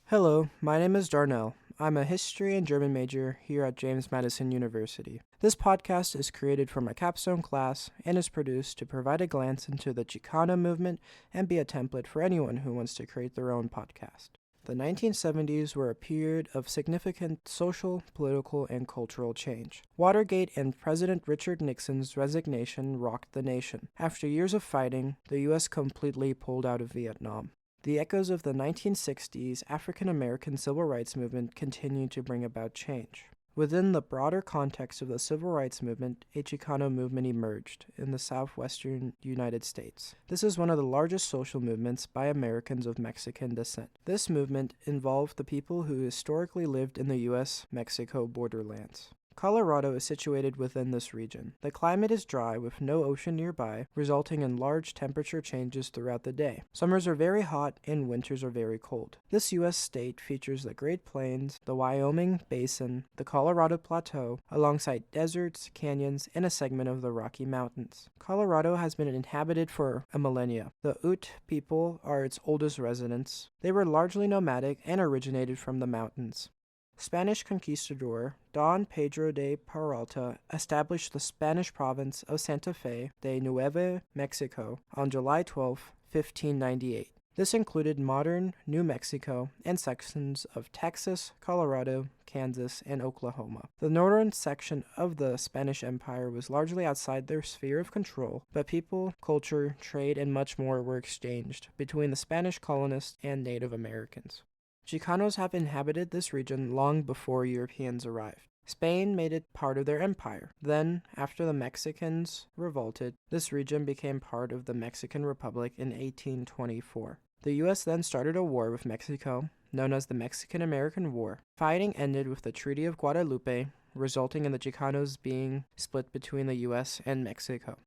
Hello, my name is Darnell. I'm a history and German major here at James Madison University. This podcast is created for my capstone class and is produced to provide a glance into the Chicano movement and be a template for anyone who wants to create their own podcast. The 1970s were a period of significant social, political, and cultural change. Watergate and President Richard Nixon's resignation rocked the nation. After years of fighting, the U.S. completely pulled out of Vietnam. The echoes of the 1960s African American civil rights movement continued to bring about change. Within the broader context of the civil rights movement, a Chicano movement emerged in the southwestern United States. This is one of the largest social movements by Americans of Mexican descent. This movement involved the people who historically lived in the U.S.-Mexico borderlands. Colorado is situated within this region. The climate is dry with no ocean nearby, resulting in large temperature changes throughout the day. Summers are very hot and winters are very cold. This U.S. state features the Great Plains, the Wyoming Basin, the Colorado Plateau, alongside deserts, canyons, and a segment of the Rocky Mountains. Colorado has been inhabited for a millennia. The Ute people are its oldest residents. They were largely nomadic and originated from the mountains. Spanish conquistador Don Pedro de Peralta established the Spanish province of Santa Fe de Nuevo Mexico on July 12, 1598. This included modern New Mexico and sections of Texas, Colorado, Kansas, and Oklahoma. The northern section of the Spanish Empire was largely outside their sphere of control, but people, culture, trade, and much more were exchanged between the Spanish colonists and Native Americans. Chicanos have inhabited this region long before Europeans arrived. Spain made it part of their empire. Then, after the Mexicans revolted, this region became part of the Mexican Republic in 1824. The U.S. then started a war with Mexico, known as the Mexican-American War. Fighting ended with the Treaty of Guadalupe, resulting in the Chicanos being split between the U.S. and Mexico.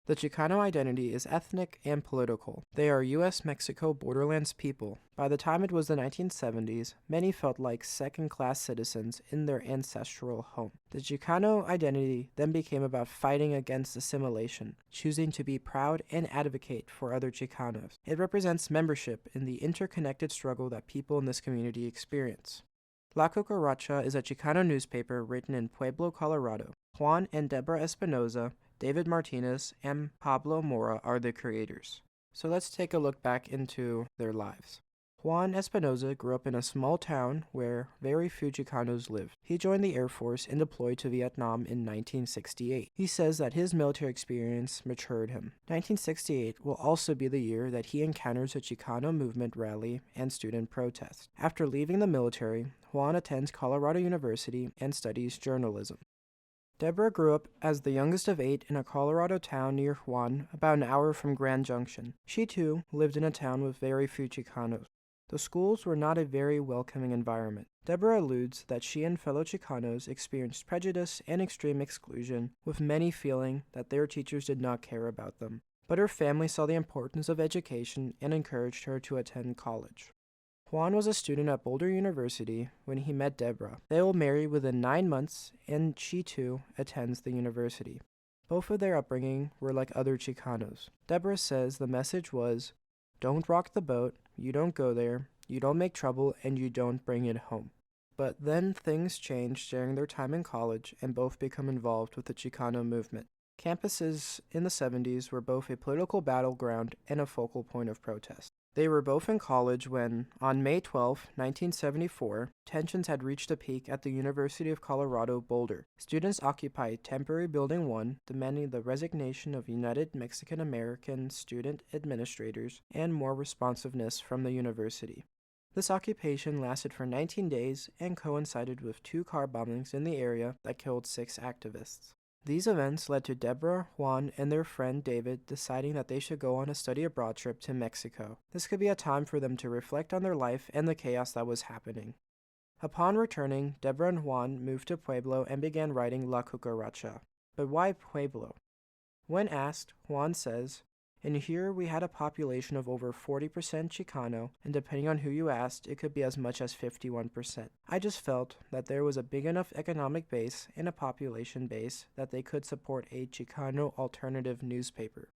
The Chicano identity is ethnic and political. They are U.S.-Mexico borderlands people. By the time it was the 1970s, many felt like second-class citizens in their ancestral home. The Chicano identity then became about fighting against assimilation, choosing to be proud and advocate for other Chicanos. It represents membership in the interconnected struggle that people in this community experience. La Cucaracha is a Chicano newspaper written in Pueblo, Colorado. Juan and Deborah Espinoza, David Martinez, and Pablo Mora are the creators. So let's take a look back into their lives. Juan Espinoza grew up in a small town where very few Chicanos lived. He joined the Air Force and deployed to Vietnam in 1968. He says that his military experience matured him. 1968 will also be the year that he encounters a Chicano movement rally and student protest. After leaving the military, Juan attends Colorado University and studies journalism. Deborah grew up as the youngest of 8 in a Colorado town near Juan, about an hour from Grand Junction. She, too, lived in a town with very few Chicanos. The schools were not a very welcoming environment. Deborah alludes that she and fellow Chicanos experienced prejudice and extreme exclusion, with many feeling that their teachers did not care about them. But her family saw the importance of education and encouraged her to attend college. Juan was a student at Boulder University when he met Deborah. They will marry within 9 months, and she too attends the university. Both of their upbringing were like other Chicanos. Deborah says the message was, "Don't rock the boat, you don't go there, you don't make trouble, and you don't bring it home." But then things changed during their time in college, and both become involved with the Chicano movement. Campuses in the 70s were both a political battleground and a focal point of protest. They were both in college when, on May 12, 1974, tensions had reached a peak at the University of Colorado Boulder. Students occupied temporary Building 1, demanding the resignation of United Mexican American student administrators and more responsiveness from the university. This occupation lasted for 19 days and coincided with 2 car bombings in the area that killed 6 activists. These events led to Deborah, Juan, and their friend David deciding that they should go on a study abroad trip to Mexico. This could be a time for them to reflect on their life and the chaos that was happening. Upon returning, Deborah and Juan moved to Pueblo and began writing La Cucaracha. But why Pueblo? When asked, Juan says, "In here we had a population of over 40% Chicano, and depending on who you asked, it could be as much as 51%. I just felt that there was a big enough economic base and a population base that they could support a Chicano alternative newspaper."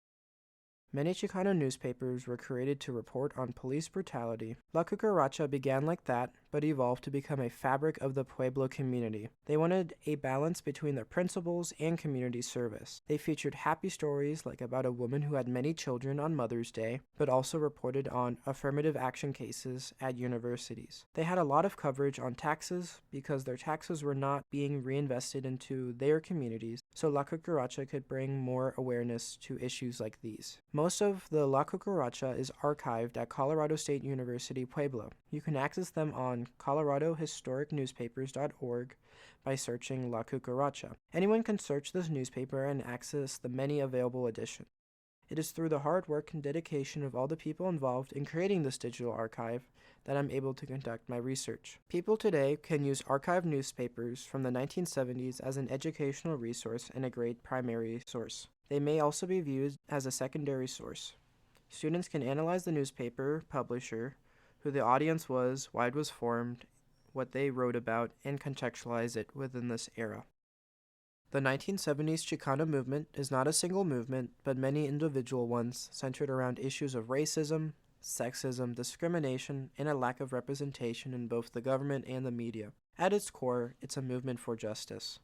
Many Chicano newspapers were created to report on police brutality. La Cucaracha began like that, but evolved to become a fabric of the Pueblo community. They wanted a balance between their principles and community service. They featured happy stories like about a woman who had many children on Mother's Day, but also reported on affirmative action cases at universities. They had a lot of coverage on taxes because their taxes were not being reinvested into their communities, so La Cucaracha could bring more awareness to issues like these. Most of the La Cucaracha is archived at Colorado State University, Pueblo. You can access them on coloradohistoricnewspapers.org by searching La Cucaracha. Anyone can search this newspaper and access the many available editions. It is through the hard work and dedication of all the people involved in creating this digital archive that I'm able to conduct my research. People today can use archived newspapers from the 1970s as an educational resource and a great primary source. They may also be viewed as a secondary source. Students can analyze the newspaper publisher, who the audience was, why it was formed, what they wrote about, and contextualize it within this era. The 1970s Chicano movement is not a single movement, but many individual ones centered around issues of racism, sexism, discrimination, and a lack of representation in both the government and the media. At its core, it's a movement for justice.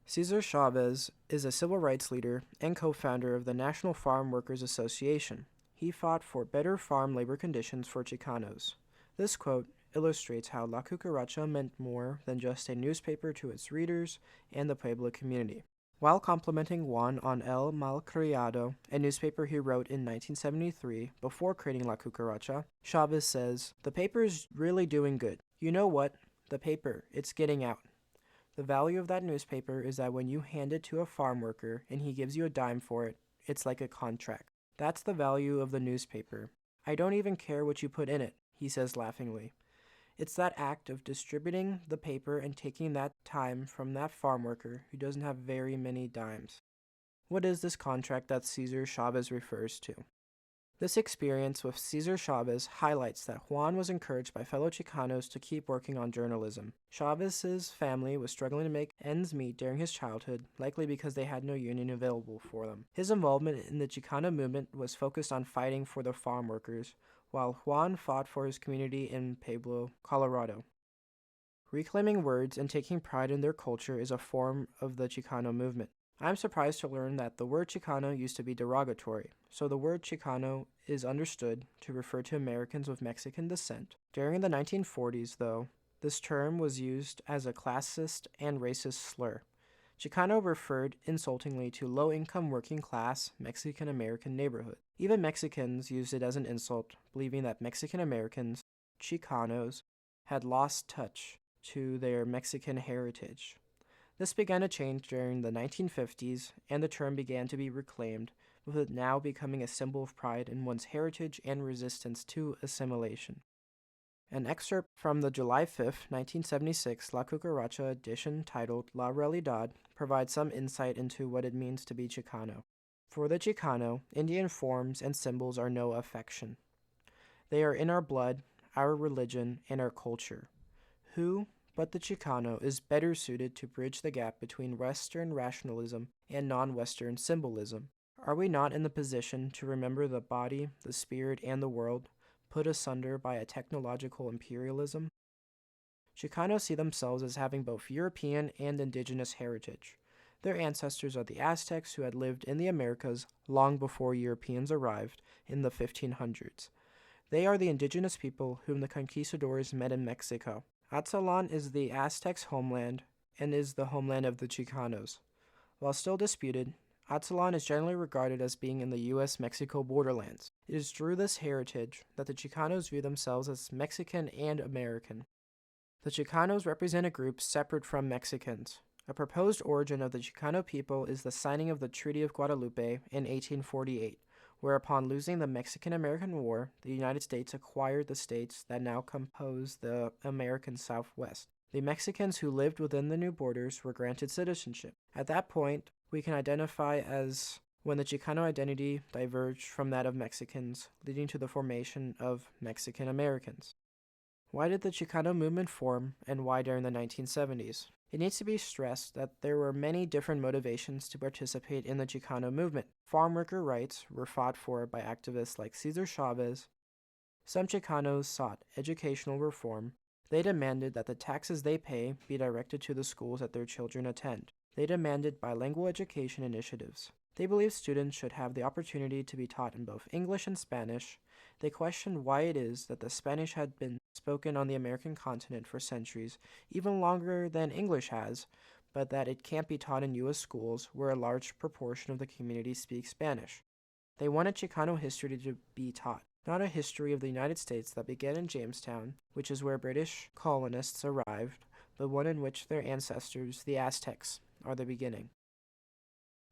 Cesar Chavez is a civil rights leader and co-founder of the National Farm Workers Association. He fought for better farm labor conditions for Chicanos. This quote illustrates how La Cucaracha meant more than just a newspaper to its readers and the Pueblo community. While complimenting Juan on El Malcriado, a newspaper he wrote in 1973 before creating La Cucaracha, Chavez says, "The paper's really doing good. You know what? The paper, it's getting out. The value of that newspaper is that when you hand it to a farm worker and he gives you a dime for it, it's like a contract. That's the value of the newspaper. I don't even care what you put in it," he says laughingly. It's that act of distributing the paper and taking that time from that farm worker who doesn't have very many dimes. What is this contract that Cesar Chavez refers to? This experience with Cesar Chavez highlights that Juan was encouraged by fellow Chicanos to keep working on journalism. Chavez's family was struggling to make ends meet during his childhood, likely because they had no union available for them. His involvement in the Chicano movement was focused on fighting for the farm workers, while Juan fought for his community in Pueblo, Colorado. Reclaiming words and taking pride in their culture is a form of the Chicano movement. I'm surprised to learn that the word Chicano used to be derogatory, so the word Chicano is understood to refer to Americans with Mexican descent. During the 1940s, though, this term was used as a classist and racist slur. Chicano referred insultingly to low-income working-class Mexican-American neighborhood. Even Mexicans used it as an insult, believing that Mexican-Americans, Chicanos, had lost touch to their Mexican heritage. This began to change during the 1950s, and the term began to be reclaimed, with it now becoming a symbol of pride in one's heritage and resistance to assimilation. An excerpt from the July 5, 1976 La Cucaracha edition titled La Realidad provides some insight into what it means to be Chicano. For the Chicano, Indian forms and symbols are no affection. They are in our blood, our religion, and our culture. Who but the Chicano is better suited to bridge the gap between Western rationalism and non-Western symbolism? Are we not in the position to remember the body, the spirit, and the world, put asunder by a technological imperialism? Chicanos see themselves as having both European and indigenous heritage. Their ancestors are the Aztecs who had lived in the Americas long before Europeans arrived in the 1500s. They are the indigenous people whom the conquistadors met in Mexico. Atzalan is the Aztecs' homeland and is the homeland of the Chicanos. While still disputed, Atzalan is generally regarded as being in the U.S.-Mexico borderlands. It is through this heritage that the Chicanos view themselves as Mexican and American. The Chicanos represent a group separate from Mexicans. A proposed origin of the Chicano people is the signing of the Treaty of Guadalupe in 1848, where upon losing the Mexican-American War, the United States acquired the states that now compose the American Southwest. The Mexicans who lived within the new borders were granted citizenship. At that point, we can identify as when the Chicano identity diverged from that of Mexicans, leading to the formation of Mexican Americans. Why did the Chicano movement form, and why during the 1970s? It needs to be stressed that there were many different motivations to participate in the Chicano movement. Farm worker rights were fought for by activists like Cesar Chavez. Some Chicanos sought educational reform. They demanded that the taxes they pay be directed to the schools that their children attend. They demanded bilingual education initiatives. They believed students should have the opportunity to be taught in both English and Spanish. They questioned why it is that the Spanish had been spoken on the American continent for centuries, even longer than English has, but that it can't be taught in U.S. schools where a large proportion of the community speaks Spanish. They wanted Chicano history to be taught, not a history of the United States that began in Jamestown, which is where British colonists arrived, but one in which their ancestors, the Aztecs, are the beginning.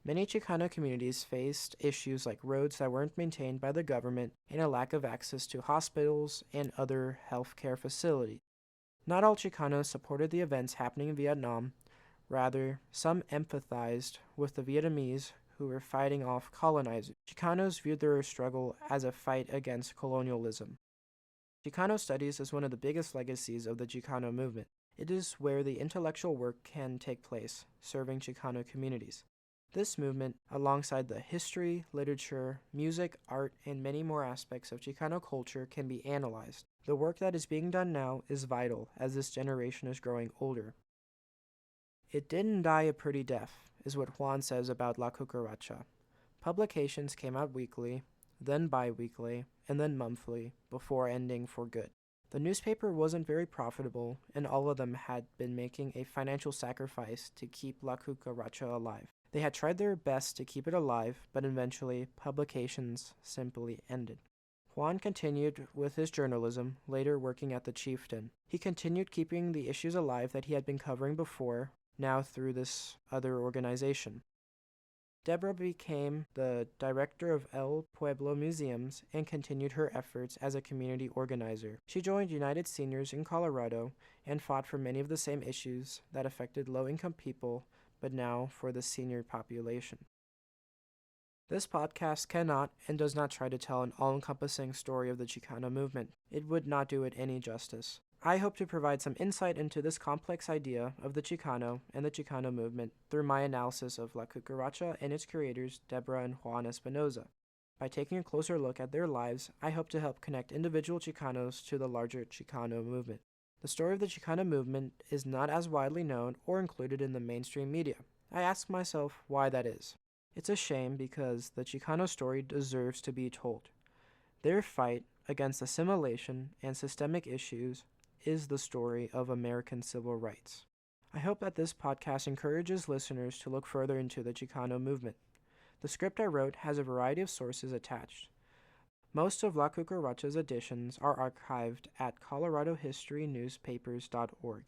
Many Chicano communities faced issues like roads that weren't maintained by the government and a lack of access to hospitals and other healthcare facilities. Not all Chicanos supported the events happening in Vietnam. Rather, some empathized with the Vietnamese who were fighting off colonizers. Chicanos viewed their struggle as a fight against colonialism. Chicano studies is one of the biggest legacies of the Chicano movement. It is where the intellectual work can take place, serving Chicano communities. This movement, alongside the history, literature, music, art, and many more aspects of Chicano culture, can be analyzed. The work that is being done now is vital as this generation is growing older. It didn't die a pretty death, is what Juan says about La Cucaracha. Publications came out weekly, then bi-weekly, and then monthly, before ending for good. The newspaper wasn't very profitable, and all of them had been making a financial sacrifice to keep La Cucaracha alive. They had tried their best to keep it alive, but eventually, publications simply ended. Juan continued with his journalism, later working at The Chieftain. He continued keeping the issues alive that he had been covering before, now through this other organization. Deborah became the director of El Pueblo Museums and continued her efforts as a community organizer. She joined United Seniors in Colorado and fought for many of the same issues that affected low-income people, but now for the senior population. This podcast cannot and does not try to tell an all-encompassing story of the Chicano movement. It would not do it any justice. I hope to provide some insight into this complex idea of the Chicano and the Chicano movement through my analysis of La Cucaracha and its creators, Deborah and Juan Espinoza. By taking a closer look at their lives, I hope to help connect individual Chicanos to the larger Chicano movement. The story of the Chicano movement is not as widely known or included in the mainstream media. I ask myself why that is. It's a shame because the Chicano story deserves to be told. Their fight against assimilation and systemic issues is the story of American civil rights. I hope that this podcast encourages listeners to look further into the Chicano movement. The script I wrote has a variety of sources attached. Most of La Cucaracha's editions are archived at coloradohistorynewspapers.org.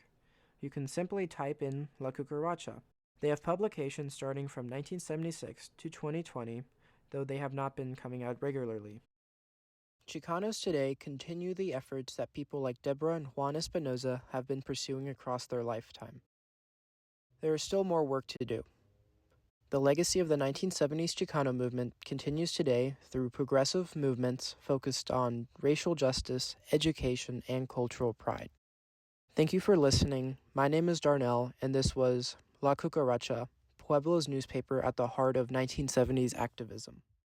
You can simply type in La Cucaracha. They have publications starting from 1976 to 2020, though they have not been coming out regularly. Chicanos today continue the efforts that people like Deborah and Juan Espinoza have been pursuing across their lifetime. There is still more work to do. The legacy of the 1970s Chicano movement continues today through progressive movements focused on racial justice, education, and cultural pride. Thank you for listening. My name is Darnell, and this was La Cucaracha, Pueblo's newspaper at the heart of 1970s activism.